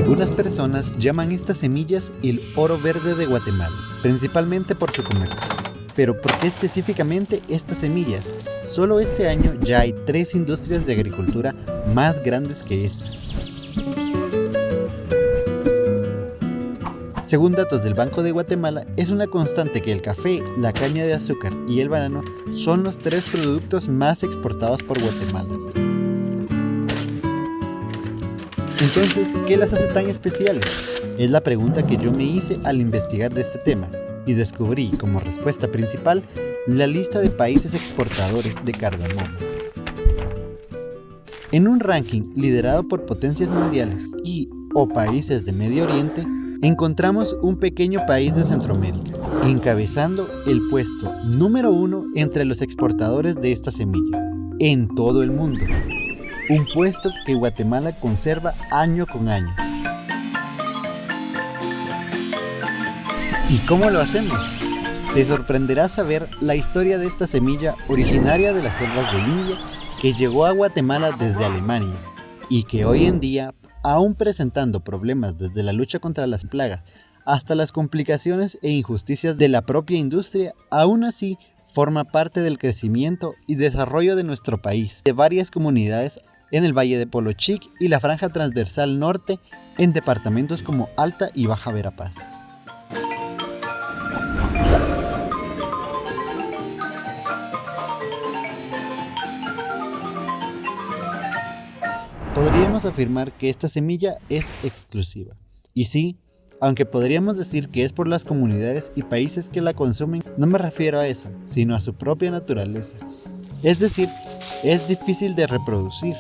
Algunas personas llaman estas semillas el oro verde de Guatemala, principalmente por su comercio. Pero ¿por qué específicamente estas semillas? Solo este año ya hay 3 industrias de agricultura más grandes que esta. Según datos del Banco de Guatemala, es una constante que el café, la caña de azúcar y el banano son los 3 productos más exportados por Guatemala. Entonces, ¿qué las hace tan especiales? Es la pregunta que yo me hice al investigar de este tema y descubrí como respuesta principal la lista de países exportadores de cardamomo. En un ranking liderado por potencias mundiales o países de Medio Oriente, encontramos un pequeño país de Centroamérica, encabezando el puesto número 1 entre los exportadores de esta semilla, en todo el mundo. Un puesto que Guatemala conserva año con año. ¿Y cómo lo hacemos? Te sorprenderá saber la historia de esta semilla originaria de las selvas de India que llegó a Guatemala desde Alemania y que hoy en día, aún presentando problemas desde la lucha contra las plagas hasta las complicaciones e injusticias de la propia industria, aún así forma parte del crecimiento y desarrollo de nuestro país, de varias comunidades en el Valle de Polochic y la Franja Transversal Norte en departamentos como Alta y Baja Verapaz. Podríamos afirmar que esta semilla es exclusiva. Y sí, aunque podríamos decir que es por las comunidades y países que la consumen, no me refiero a eso, sino a su propia naturaleza. Es decir, es difícil de reproducir,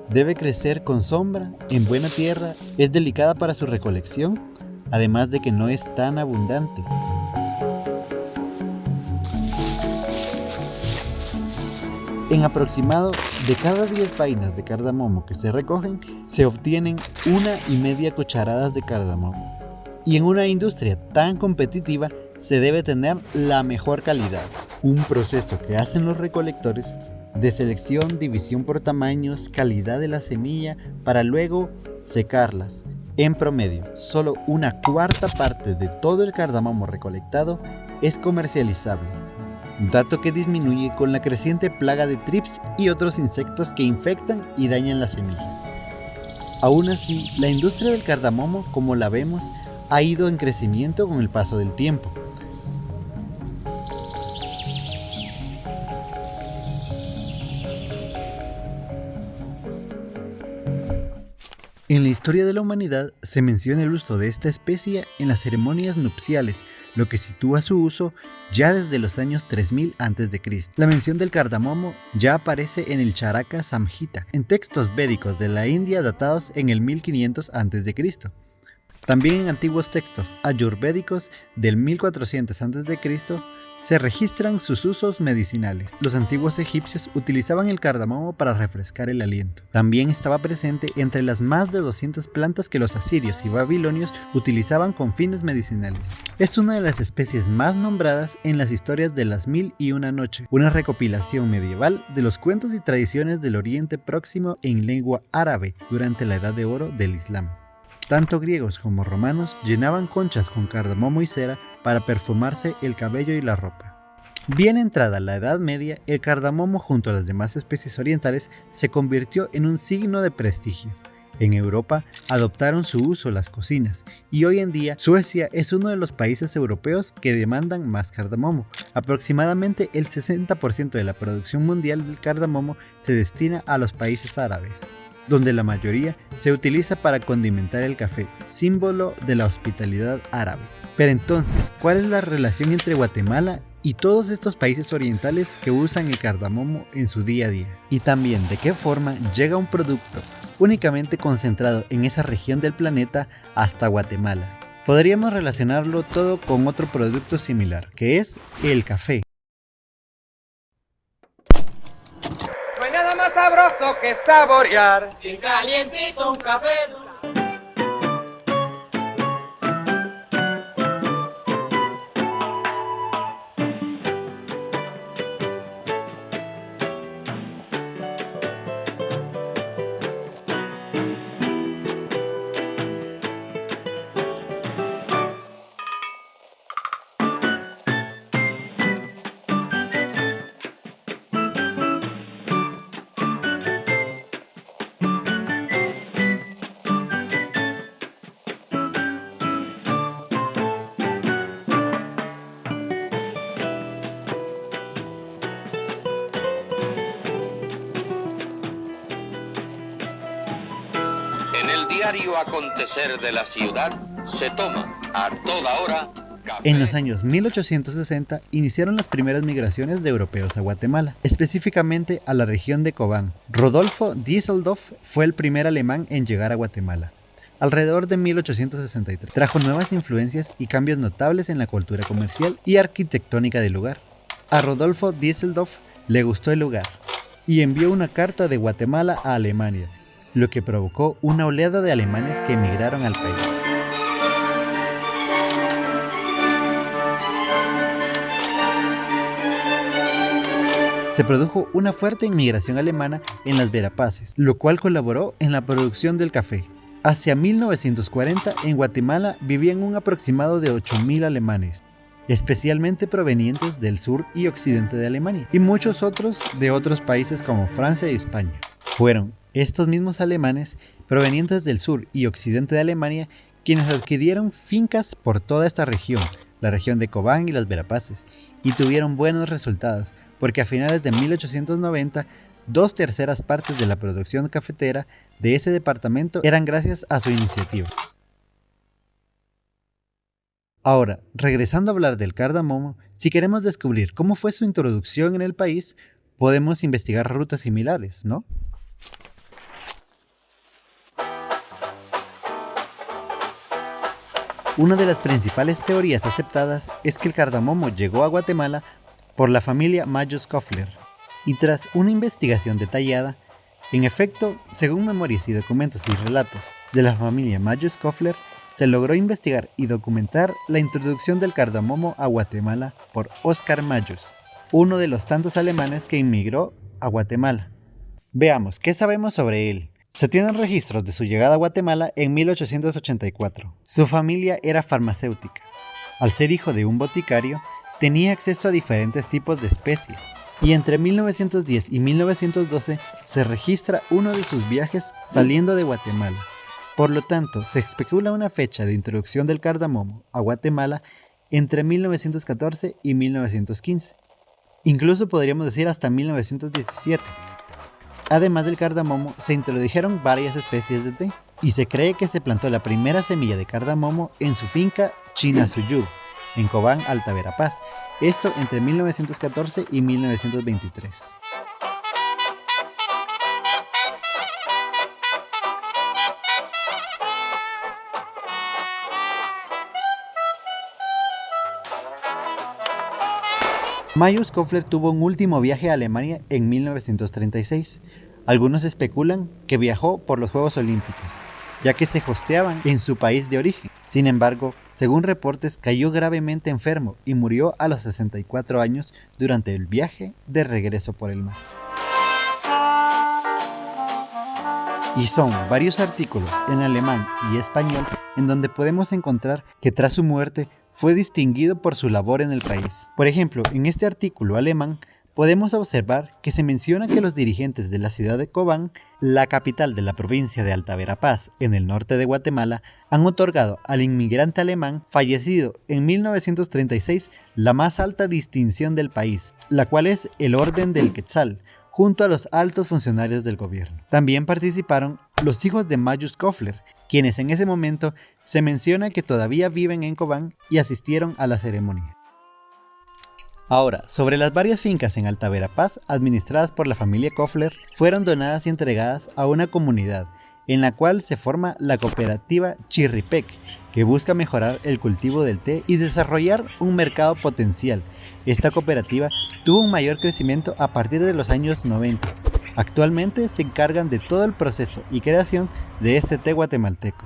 debe crecer con sombra, en buena tierra, es delicada para su recolección, además de que no es tan abundante. En aproximado de cada 10 vainas de cardamomo que se recogen, se obtienen 1,5 cucharadas de cardamomo. Y en una industria tan competitiva se debe tener la mejor calidad, un proceso que hacen los recolectores de selección, división por tamaños, calidad de la semilla, para luego secarlas. En promedio, solo 1/4 parte de todo el cardamomo recolectado es comercializable, dato que disminuye con la creciente plaga de trips y otros insectos que infectan y dañan la semilla. Aún así, la industria del cardamomo, como la vemos, ha ido en crecimiento con el paso del tiempo. En la historia de la humanidad se menciona el uso de esta especie en las ceremonias nupciales, lo que sitúa su uso ya desde los años 3000 a.C. La mención del cardamomo ya aparece en el Charaka Samhita, en textos védicos de la India datados en el 1500 a.C. También en antiguos textos ayurvédicos del 1400 a.C. se registran sus usos medicinales. Los antiguos egipcios utilizaban el cardamomo para refrescar el aliento. También estaba presente entre las más de 200 plantas que los asirios y babilonios utilizaban con fines medicinales. Es una de las especies más nombradas en las historias de las 1001 Noche, una recopilación medieval de los cuentos y tradiciones del Oriente Próximo en lengua árabe durante la Edad de Oro del Islam. Tanto griegos como romanos llenaban conchas con cardamomo y cera para perfumarse el cabello y la ropa. Bien entrada la Edad Media, el cardamomo junto a las demás especies orientales se convirtió en un signo de prestigio. En Europa adoptaron su uso las cocinas y hoy en día Suecia es uno de los países europeos que demandan más cardamomo. Aproximadamente el 60% de la producción mundial del cardamomo se destina a los países árabes, donde la mayoría se utiliza para condimentar el café, símbolo de la hospitalidad árabe. Pero entonces, ¿cuál es la relación entre Guatemala y todos estos países orientales que usan el cardamomo en su día a día? Y también, ¿de qué forma llega un producto únicamente concentrado en esa región del planeta hasta Guatemala? Podríamos relacionarlo todo con otro producto similar, que es el café. No hay nada más sabroso que saborear bien calientito un café duro. diario acontecer de la ciudad, se toma a toda hora café. En los años 1860 iniciaron las primeras migraciones de europeos a Guatemala, específicamente a la región de Cobán. Rodolfo Düsseldorf fue el primer alemán en llegar a Guatemala. Alrededor de 1863 trajo nuevas influencias y cambios notables en la cultura comercial y arquitectónica del lugar. A Rodolfo Düsseldorf le gustó el lugar y envió una carta de Guatemala a Alemania, lo que provocó una oleada de alemanes que emigraron al país. Se produjo una fuerte inmigración alemana en las Verapaces, lo cual colaboró en la producción del café. Hacia 1940 en Guatemala vivían un aproximado de 8.000 alemanes, especialmente provenientes del sur y occidente de Alemania, y muchos otros de otros países como Francia y España. Fueron estos mismos alemanes provenientes del sur y occidente de Alemania quienes adquirieron fincas por toda esta región, la región de Cobán y las Verapaces, y tuvieron buenos resultados, porque a finales de 1890, 2/3 partes de la producción cafetera de ese departamento eran gracias a su iniciativa. Ahora, regresando a hablar del cardamomo, si queremos descubrir cómo fue su introducción en el país, podemos investigar rutas similares, ¿no? Una de las principales teorías aceptadas es que el cardamomo llegó a Guatemala por la familia Majus-Koffler, y tras una investigación detallada, en efecto, según memorias y documentos y relatos de la familia Majus-Koffler, se logró investigar y documentar la introducción del cardamomo a Guatemala por Oscar Majus, uno de los tantos alemanes que inmigró a Guatemala. Veamos, ¿qué sabemos sobre él? Se tienen registros de su llegada a Guatemala en 1884. Su familia era farmacéutica. Al ser hijo de un boticario, tenía acceso a diferentes tipos de especies, y entre 1910 y 1912 se registra uno de sus viajes saliendo de Guatemala. Por lo tanto, se especula una fecha de introducción del cardamomo a Guatemala entre 1914 y 1915. Incluso podríamos decir hasta 1917. Además del cardamomo, se introdujeron varias especies de té, y se cree que se plantó la primera semilla de cardamomo en su finca Chinasuyú, en Cobán, Alta Verapaz, esto entre 1914 y 1923. Majus-Koffler tuvo un último viaje a Alemania en 1936. Algunos especulan que viajó por los Juegos Olímpicos, ya que se hosteaban en su país de origen. Sin embargo, según reportes, cayó gravemente enfermo y murió a los 64 años durante el viaje de regreso por el mar. Y son varios artículos en alemán y español en donde podemos encontrar que tras su muerte fue distinguido por su labor en el país. Por ejemplo, en este artículo alemán podemos observar que se menciona que los dirigentes de la ciudad de Cobán, la capital de la provincia de Alta Verapaz, en el norte de Guatemala, han otorgado al inmigrante alemán fallecido en 1936 la más alta distinción del país, la cual es el Orden del Quetzal, junto a los altos funcionarios del gobierno. También participaron los hijos de Majus-Koffler, quienes en ese momento se menciona que todavía viven en Cobán y asistieron a la ceremonia. Ahora, sobre las varias fincas en Alta Verapaz administradas por la familia Koffler, fueron donadas y entregadas a una comunidad, en la cual se forma la cooperativa Chirripec, que busca mejorar el cultivo del té y desarrollar un mercado potencial. Esta cooperativa tuvo un mayor crecimiento a partir de los años 90. Actualmente se encargan de todo el proceso y creación de este té guatemalteco.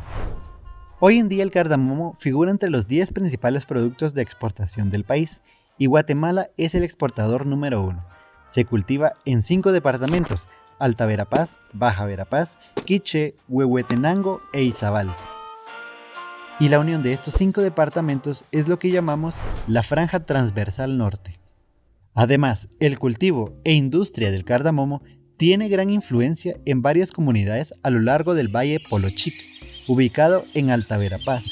Hoy en día el cardamomo figura entre los 10 principales productos de exportación del país, y Guatemala es el exportador número 1. Se cultiva en 5 departamentos: Alta Verapaz, Baja Verapaz, Quiché, Huehuetenango e Izabal. Y la unión de estos 5 departamentos es lo que llamamos la Franja Transversal Norte. Además, el cultivo e industria del cardamomo tiene gran influencia en varias comunidades a lo largo del Valle Polochic, ubicado en Alta Verapaz,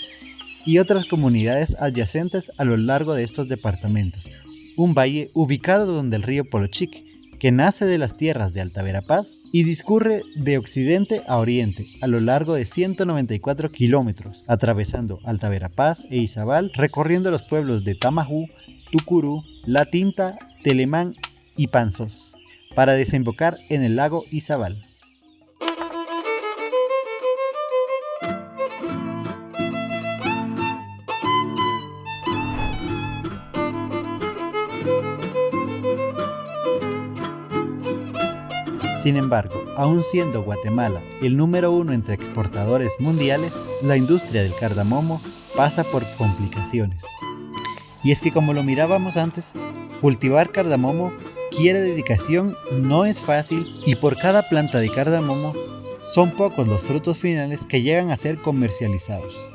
y otras comunidades adyacentes a lo largo de estos departamentos, un valle ubicado donde el río Polochic que nace de las tierras de Alta Verapaz y discurre de occidente a oriente a lo largo de 194 kilómetros, atravesando Alta Verapaz e Izabal, recorriendo los pueblos de Tamajú, Tucurú, La Tinta, Telemán y Panzos, para desembocar en el lago Izabal. Sin embargo, aún siendo Guatemala el número 1 entre exportadores mundiales, la industria del cardamomo pasa por complicaciones. Y es que, como lo mirábamos antes, cultivar cardamomo quiere dedicación, no es fácil, y por cada planta de cardamomo son pocos los frutos finales que llegan a ser comercializados.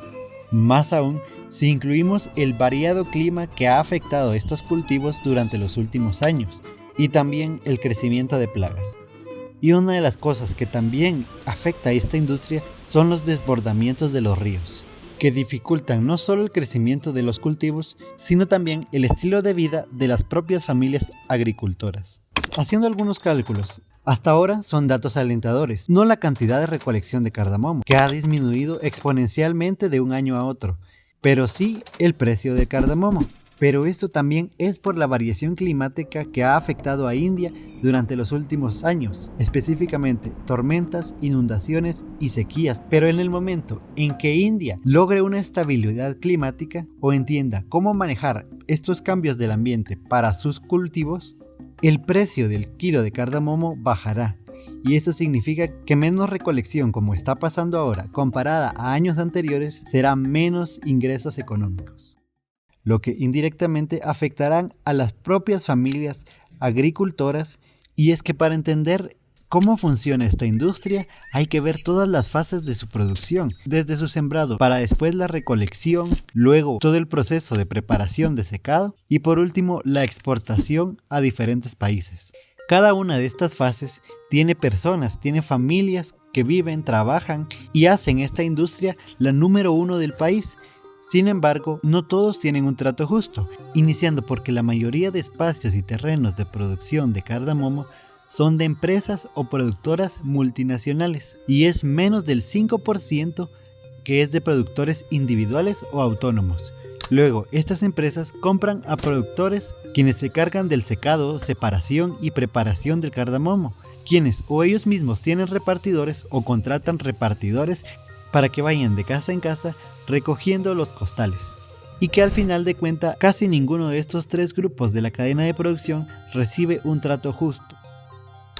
Más aún, si incluimos el variado clima que ha afectado estos cultivos durante los últimos años, y también el crecimiento de plagas. Y una de las cosas que también afecta a esta industria son los desbordamientos de los ríos, que dificultan no solo el crecimiento de los cultivos, sino también el estilo de vida de las propias familias agricultoras. Haciendo algunos cálculos, hasta ahora son datos alentadores, no la cantidad de recolección de cardamomo, que ha disminuido exponencialmente de un año a otro, pero sí el precio del cardamomo. Pero esto también es por la variación climática que ha afectado a India durante los últimos años, específicamente tormentas, inundaciones y sequías. Pero en el momento en que India logre una estabilidad climática o entienda cómo manejar estos cambios del ambiente para sus cultivos, el precio del kilo de cardamomo bajará. Y eso significa que menos recolección, como está pasando ahora, comparada a años anteriores, será menos ingresos económicos, lo que indirectamente afectarán a las propias familias agricultoras. Y es que para entender cómo funciona esta industria hay que ver todas las fases de su producción, desde su sembrado para después la recolección, luego todo el proceso de preparación de secado y por último la exportación a diferentes países. Cada una de estas fases tiene personas, tiene familias que viven, trabajan y hacen esta industria la número 1 del país. Sin embargo, no todos tienen un trato justo, iniciando porque la mayoría de espacios y terrenos de producción de cardamomo son de empresas o productoras multinacionales, y es menos del 5% que es de productores individuales o autónomos. Luego, estas empresas compran a productores quienes se cargan del secado, separación y preparación del cardamomo, quienes o ellos mismos tienen repartidores o contratan repartidores para que vayan de casa en casa recogiendo los costales, y que al final de cuentas casi ninguno de estos tres grupos de la cadena de producción recibe un trato justo.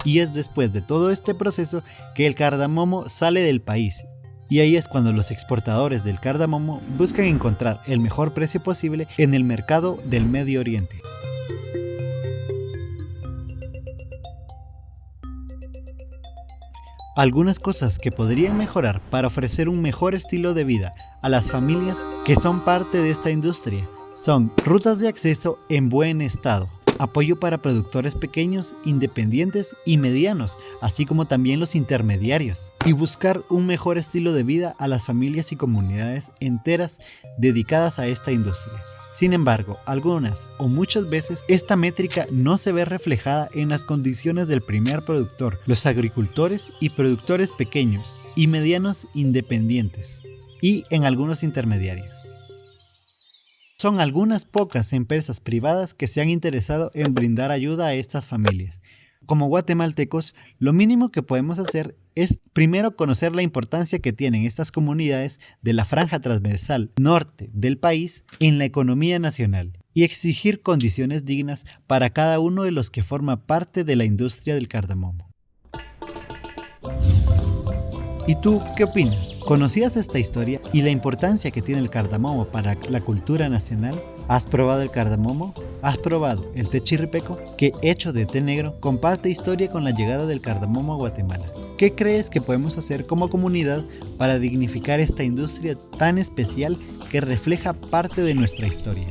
Y es después de todo este proceso que el cardamomo sale del país, y ahí es cuando los exportadores del cardamomo buscan encontrar el mejor precio posible en el mercado del Medio Oriente. Algunas cosas que podrían mejorar para ofrecer un mejor estilo de vida a las familias que son parte de esta industria son rutas de acceso en buen estado, apoyo para productores pequeños, independientes y medianos, así como también los intermediarios, y buscar un mejor estilo de vida a las familias y comunidades enteras dedicadas a esta industria. Sin embargo, algunas o muchas veces esta métrica no se ve reflejada en las condiciones del primer productor, los agricultores y productores pequeños y medianos independientes, y en algunos intermediarios. Son algunas pocas empresas privadas que se han interesado en brindar ayuda a estas familias. Como guatemaltecos, lo mínimo que podemos hacer es primero conocer la importancia que tienen estas comunidades de la franja transversal norte del país en la economía nacional y exigir condiciones dignas para cada uno de los que forma parte de la industria del cardamomo. ¿Y tú qué opinas? ¿Conocías esta historia y la importancia que tiene el cardamomo para la cultura nacional? ¿Has probado el cardamomo? ¿Has probado el té chirripeco, que hecho de té negro comparte historia con la llegada del cardamomo a Guatemala? ¿Qué crees que podemos hacer como comunidad para dignificar esta industria tan especial que refleja parte de nuestra historia?